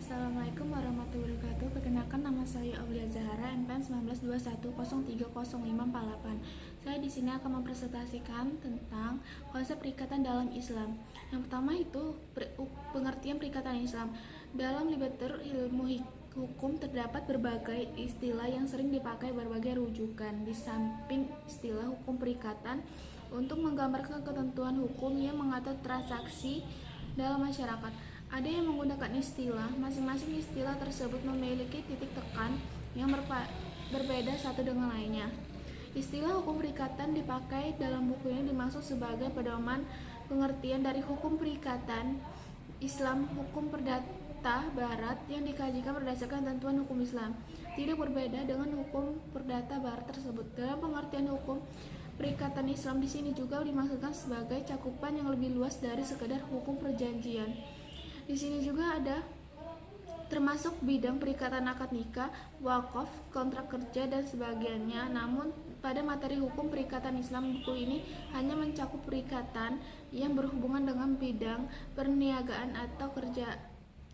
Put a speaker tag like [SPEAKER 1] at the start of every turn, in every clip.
[SPEAKER 1] Assalamualaikum warahmatullahi wabarakatuh. Perkenalkan, nama saya Aulia Zahara, NPM 1921030548. Saya di sini akan mempresentasikan tentang konsep perikatan dalam Islam. Yang pertama itu pengertian perikatan Islam. Dalam literatur ilmu hukum terdapat berbagai istilah yang sering dipakai berbagai rujukan. Di samping istilah hukum perikatan untuk menggambarkan ketentuan hukum yang mengatur transaksi dalam masyarakat, ada yang menggunakan istilah. Masing-masing istilah tersebut memiliki titik tekan yang berbeda satu dengan lainnya. Istilah hukum perikatan dipakai dalam buku ini dimaksud sebagai pedoman pengertian dari hukum perikatan Islam, hukum perdata barat yang dikajikan berdasarkan ketentuan hukum Islam. Tidak berbeda dengan hukum perdata barat tersebut. Dalam pengertian hukum perikatan Islam di sini juga dimaksudkan sebagai cakupan yang lebih luas dari sekedar hukum perjanjian. Di sini juga ada termasuk bidang perikatan akad nikah, wakaf, kontrak kerja, dan sebagainya. Namun pada materi hukum perikatan Islam, buku ini hanya mencakup perikatan yang berhubungan dengan bidang perniagaan atau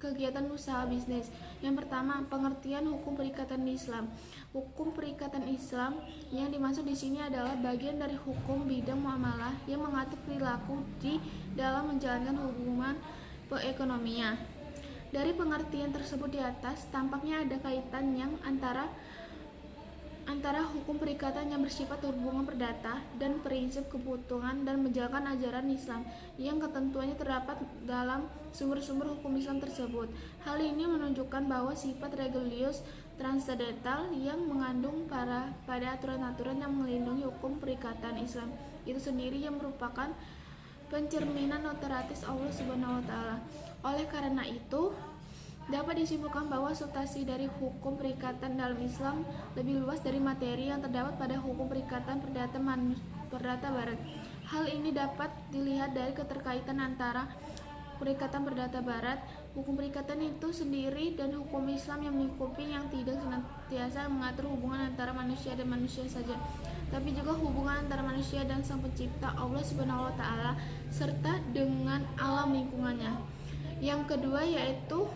[SPEAKER 1] kegiatan usaha bisnis. Yang pertama, pengertian hukum perikatan Islam. Hukum perikatan Islam yang dimaksud di sini adalah bagian dari hukum bidang muamalah yang mengatur perilaku di dalam menjalankan hubungan perekonomian. Dari pengertian tersebut di atas, tampaknya ada kaitan yang antara hukum perikatan yang bersifat hubungan perdata dan prinsip kebutuhan dan menjalankan ajaran Islam yang ketentuannya terdapat dalam sumber-sumber hukum Islam tersebut. Hal ini menunjukkan bahwa sifat religius transendental yang mengandung pada aturan-aturan yang melindungi hukum perikatan Islam itu sendiri yang merupakan pencerminan otoritas Allah Subhanahu wa Ta'ala. Oleh karena itu, dapat disimpulkan bahwa substansi dari hukum perikatan dalam Islam lebih luas dari materi yang terdapat pada hukum perikatan perdata barat. Hal ini dapat dilihat dari keterkaitan antara perikatan perdata barat, hukum perikatan itu sendiri, dan hukum Islam yang melingkupi yang tidak senantiasa mengatur hubungan antara manusia dan manusia saja, tapi juga hubungan antara manusia dan Sang Pencipta Allah Subhanahu wa Ta'ala serta dengan alam lingkungannya. Yang kedua yaitu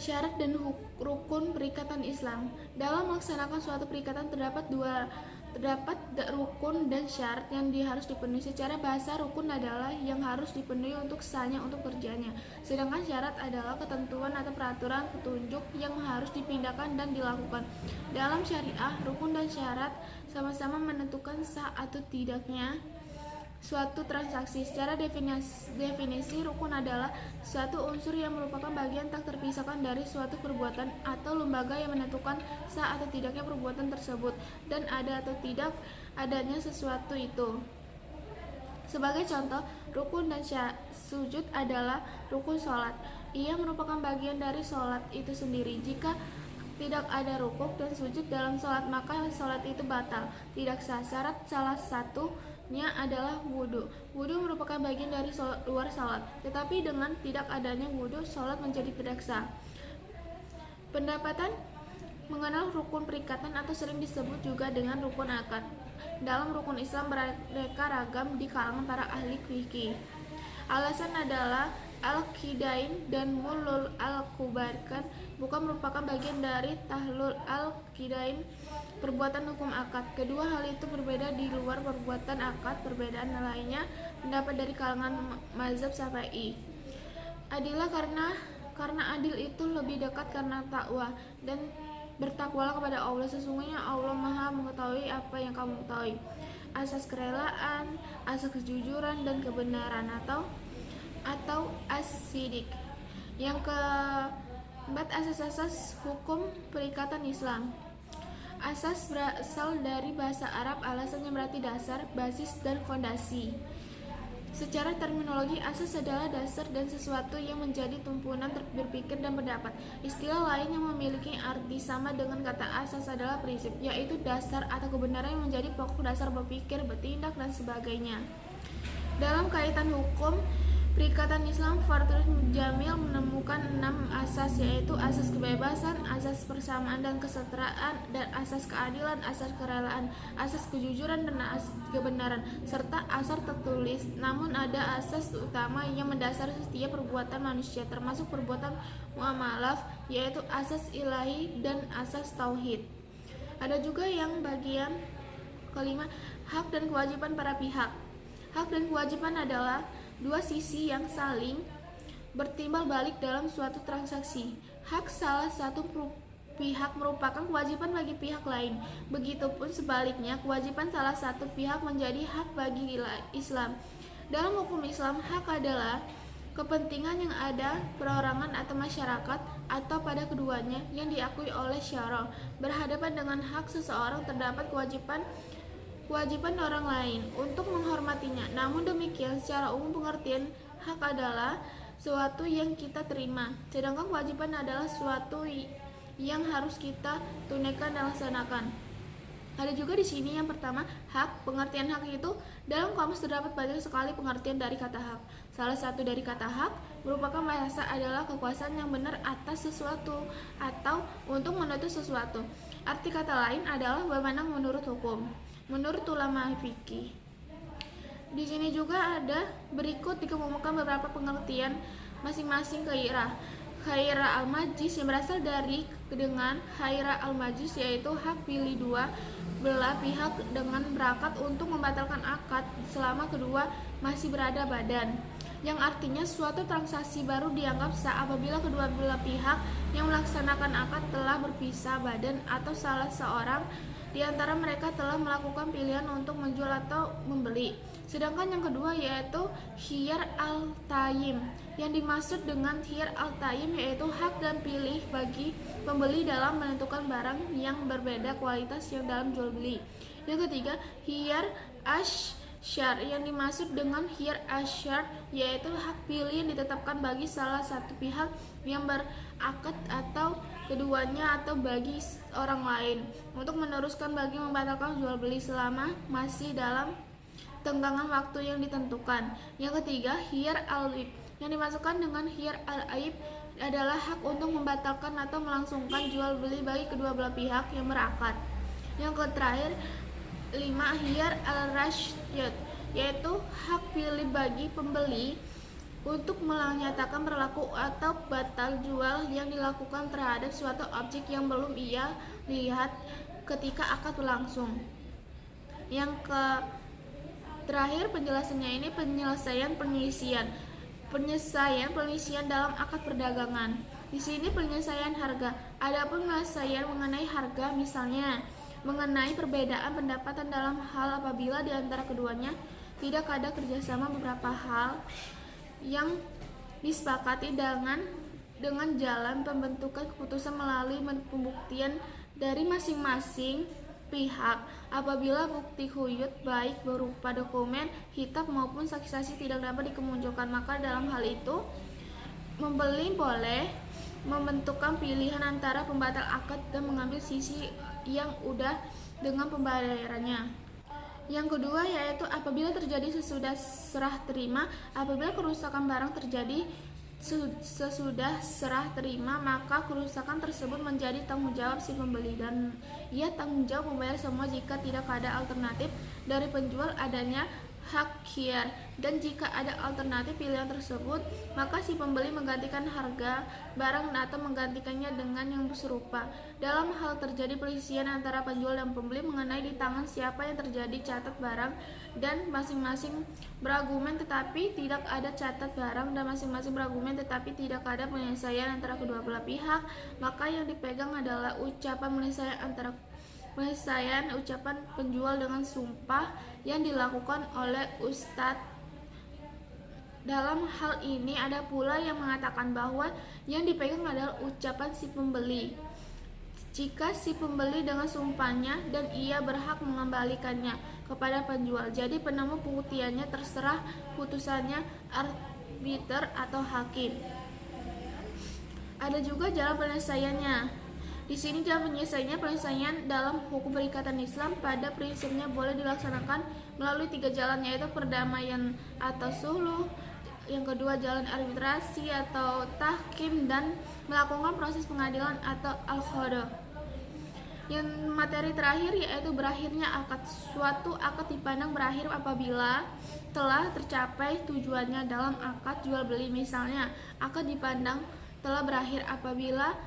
[SPEAKER 1] syarat dan rukun perikatan Islam. Dalam melaksanakan suatu perikatan terdapat rukun dan syarat yang harus dipenuhi. Secara bahasa, rukun adalah yang harus dipenuhi untuk sahnya untuk kerjanya, sedangkan syarat adalah ketentuan atau peraturan petunjuk yang harus dipindahkan dan dilakukan. Dalam syariah, rukun dan syarat sama-sama menentukan sah atau tidaknya suatu transaksi. Secara definisi, rukun adalah suatu unsur yang merupakan bagian tak terpisahkan dari suatu perbuatan atau lembaga yang menentukan sah atau tidaknya perbuatan tersebut dan ada atau tidak adanya sesuatu itu. Sebagai contoh, rukun dan sujud adalah rukun sholat. Ia merupakan bagian dari sholat itu sendiri. Jika tidak ada rukun dan sujud dalam sholat, maka sholat itu batal, tidak sah. Syarat salah satunya adalah wudhu. Wudhu merupakan bagian dari luar sholat, tetapi dengan tidak adanya wudhu, sholat menjadi tidak sah. Pendapatan mengenal rukun perikatan atau sering disebut juga dengan rukun akad. Dalam rukun Islam beraneka ragam di kalangan para ahli fikih. Alasan adalah Al-Qidain dan Mulul Al-Kubarkan bukan merupakan bagian dari Tahlul Al-Qidain, perbuatan hukum akad. Kedua hal itu berbeda di luar perbuatan akad. Perbedaan lainnya pendapat dari kalangan mazhab Syafi'i. Adilah karena adil itu lebih dekat karena takwa, dan bertakwalah kepada Allah, sesungguhnya Allah Maha mengetahui apa yang kamu ketahui. Asas kerelaan, asas kejujuran dan kebenaran atau as-sidik. Yang keempat, asas-asas hukum perikatan Islam. Asas berasal dari bahasa Arab, alasannya berarti dasar, basis, dan fondasi. Secara terminologi, asas adalah dasar dan sesuatu yang menjadi tumpuan berpikir dan pendapat. Istilah lain yang memiliki arti sama dengan kata asas adalah prinsip, yaitu dasar atau kebenaran yang menjadi pokok dasar berpikir, bertindak, dan sebagainya. Dalam kaitan hukum perikatan Islam, Fathul Jamil menemukan 6 asas, yaitu asas kebebasan, asas persamaan dan kesetaraan, dan asas keadilan, asas kerelaan, asas kejujuran dan asas kebenaran, serta asas tertulis. Namun ada asas utama yang mendasari setiap perbuatan manusia, termasuk perbuatan muamalah, yaitu asas ilahi dan asas tauhid. Ada juga yang bagian kelima, hak dan kewajiban para pihak. Hak dan kewajiban adalah dua sisi yang saling bertimbal balik dalam suatu transaksi. Hak salah satu pihak merupakan kewajiban bagi pihak lain. Begitupun sebaliknya, kewajiban salah satu pihak menjadi hak bagi Islam. Dalam hukum Islam, hak adalah kepentingan yang ada perorangan atau masyarakat atau pada keduanya yang diakui oleh syara. Berhadapan dengan hak seseorang terdapat kewajiban orang lain untuk menghormatinya. Namun demikian, secara umum pengertian hak adalah suatu yang kita terima, sedangkan kewajiban adalah suatu yang harus kita tunaikan dan laksanakan. Ada juga di sini yang pertama, hak. Pengertian hak itu dalam kamus terdapat banyak sekali pengertian dari kata hak. Salah satu dari kata hak merupakan bahasa adalah kekuasaan yang benar atas sesuatu atau untuk menuntut sesuatu. Arti kata lain adalah wewenang menurut hukum. Menurut ulama fikih, di sini juga ada berikut dikemukakan beberapa pengertian masing-masing khairah. Khairah al-majlis yang berasal dari dengan khairah al-majlis, yaitu hak pilih dua belah pihak dengan berakat untuk membatalkan akad selama kedua masih berada badan, yang artinya suatu transaksi baru dianggap sah apabila kedua belah pihak yang melaksanakan akad telah berpisah badan atau salah seorang di antara mereka telah melakukan pilihan untuk menjual atau membeli. Sedangkan yang kedua yaitu khiyar al-tayyim. Yang dimaksud dengan khiyar al-tayyim yaitu hak dan pilih bagi pembeli dalam menentukan barang yang berbeda kualitas yang dalam jual beli. Yang ketiga, khiyar asyar. Yang dimaksud dengan khiyar asyar yaitu hak pilih yang ditetapkan bagi salah satu pihak yang berakad atau keduanya atau bagi orang lain untuk meneruskan bagi membatalkan jual beli selama masih dalam tenggangan waktu yang ditentukan. Yang ketiga, khiyar al-aib. Yang dimasukkan dengan khiyar al-aib adalah hak untuk membatalkan atau melangsungkan jual beli bagi kedua belah pihak yang berakad. Yang terakhir, 5, khiyar al-rashyad, yaitu hak pilih bagi pembeli untuk menyatakan berlaku atau batal jual yang dilakukan terhadap suatu objek yang belum ia lihat ketika akad berlangsung. Yang terakhir penjelasannya ini penyelesaian dalam akad perdagangan. Di sini penyelesaian harga. Adapun penyelesaian mengenai harga, misalnya mengenai perbedaan pendapatan dalam hal apabila di antara keduanya tidak ada kerjasama beberapa hal yang disepakati dengan jalan pembentukan keputusan melalui pembuktian dari masing-masing pihak. Apabila bukti huyut baik berupa dokumen, kitab maupun saksi-saksi tidak dapat dikemunculkan, maka dalam hal itu membeli boleh membentukkan pilihan antara pembatal akad dan mengambil sisi yang udah dengan pembayarannya. Yang kedua yaitu apabila terjadi sesudah serah terima. Apabila kerusakan barang terjadi sesudah serah terima, maka kerusakan tersebut menjadi tanggung jawab si pembeli dan ia tanggung jawab membayar semua jika tidak ada alternatif dari penjual adanya hak khiyar, dan jika ada alternatif pilihan tersebut maka si pembeli menggantikan harga barang atau menggantikannya dengan yang serupa. Dalam hal terjadi perselisihan antara penjual dan pembeli mengenai di tangan siapa yang terjadi catat barang dan masing-masing berargumen tetapi tidak ada catat barang dan masing-masing berargumen tetapi tidak ada penyelesaian antara kedua belah pihak, maka yang dipegang adalah ucapan penyelesaian ucapan penjual dengan sumpah yang dilakukan oleh ustadz. Dalam hal ini ada pula yang mengatakan bahwa yang dipegang adalah ucapan si pembeli jika si pembeli dengan sumpahnya dan ia berhak mengembalikannya kepada penjual. Jadi penemu pembuktiannya terserah putusannya arbiter atau hakim. Ada juga jalan penyelesaiannya. Di sini jalan penyelesaian dalam hukum perikatan Islam pada prinsipnya boleh dilaksanakan melalui 3 jalan, yaitu perdamaian atau sulh, yang kedua jalan arbitrasi atau tahkim, dan melakukan proses pengadilan atau al-qada. Yang materi terakhir yaitu berakhirnya akad. Suatu akad dipandang berakhir apabila telah tercapai tujuannya dalam akad jual beli. Misalnya, akad dipandang telah berakhir apabila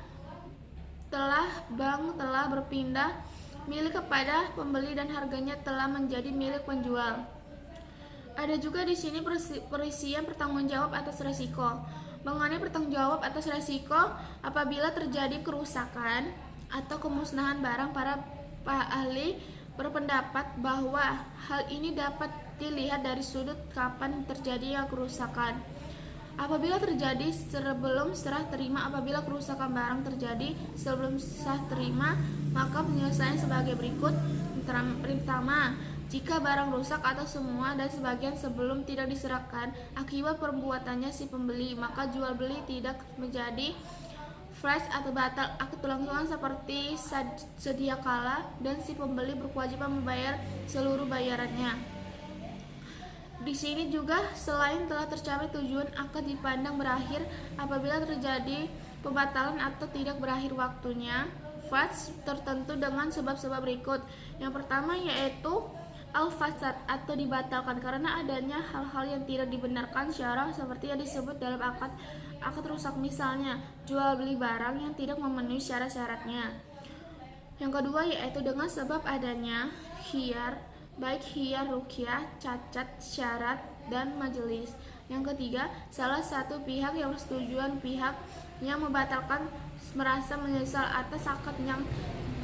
[SPEAKER 1] bank telah berpindah milik kepada pembeli dan harganya telah menjadi milik penjual. Ada juga di sini perisian pertanggungjawab atas resiko. Mengenai pertanggungjawab atas resiko apabila terjadi kerusakan atau kemusnahan barang, para ahli berpendapat bahwa hal ini dapat dilihat dari sudut kapan terjadinya kerusakan. Apabila terjadi sebelum serah terima, apabila kerusakan barang terjadi sebelum serah terima, maka penyelesaian sebagai berikut. Pertama, jika barang rusak atau semua dan sebagian sebelum tidak diserahkan akibat perbuatannya si pembeli, maka jual beli tidak menjadi flash atau batal. Akad berlangsungan seperti sedia kala dan si pembeli berkewajiban membayar seluruh bayarannya. Di sini juga selain telah tercapai tujuan, akad dipandang berakhir apabila terjadi pembatalan atau tidak berakhir waktunya fasad tertentu dengan sebab-sebab berikut. Yang pertama yaitu al-fasad atau dibatalkan karena adanya hal-hal yang tidak dibenarkan syara seperti yang disebut dalam akad rusak, misalnya jual beli barang yang tidak memenuhi syarat-syaratnya. Yang kedua yaitu dengan sebab adanya khiyar, baik khiyar ruqyah, cacat, syarat, dan majelis. Yang ketiga, salah satu pihak yang bersetujuan pihak yang membatalkan merasa menyesal atas akad yang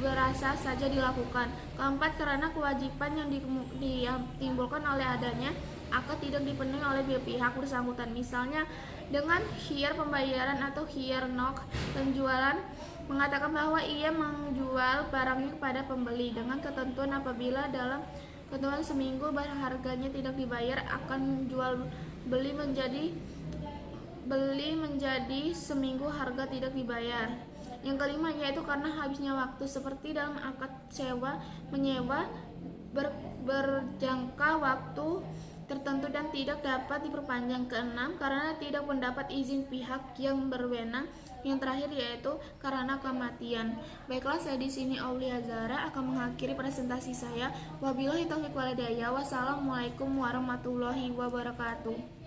[SPEAKER 1] berasa saja dilakukan. Keempat, karena kewajiban yang ditimbulkan oleh adanya akad tidak dipenuhi oleh pihak bersangkutan, misalnya dengan khiyar pembayaran atau khiyar nok. Penjualan mengatakan bahwa ia menjual barangnya kepada pembeli dengan ketentuan apabila dalam ketentuan seminggu harganya tidak dibayar akan jual beli menjadi seminggu harga tidak dibayar. Yang kelima yaitu karena habisnya waktu seperti dalam akad sewa menyewa berjangka waktu tertentu dan tidak dapat diperpanjang. Keenam, karena tidak mendapat izin pihak yang berwenang. Yang terakhir yaitu karena kematian. Baiklah, saya di sini Aulia Zahra akan mengakhiri presentasi saya. Wabillahi taufiq wal hidayah. Wassalamualaikum warahmatullahi wabarakatuh.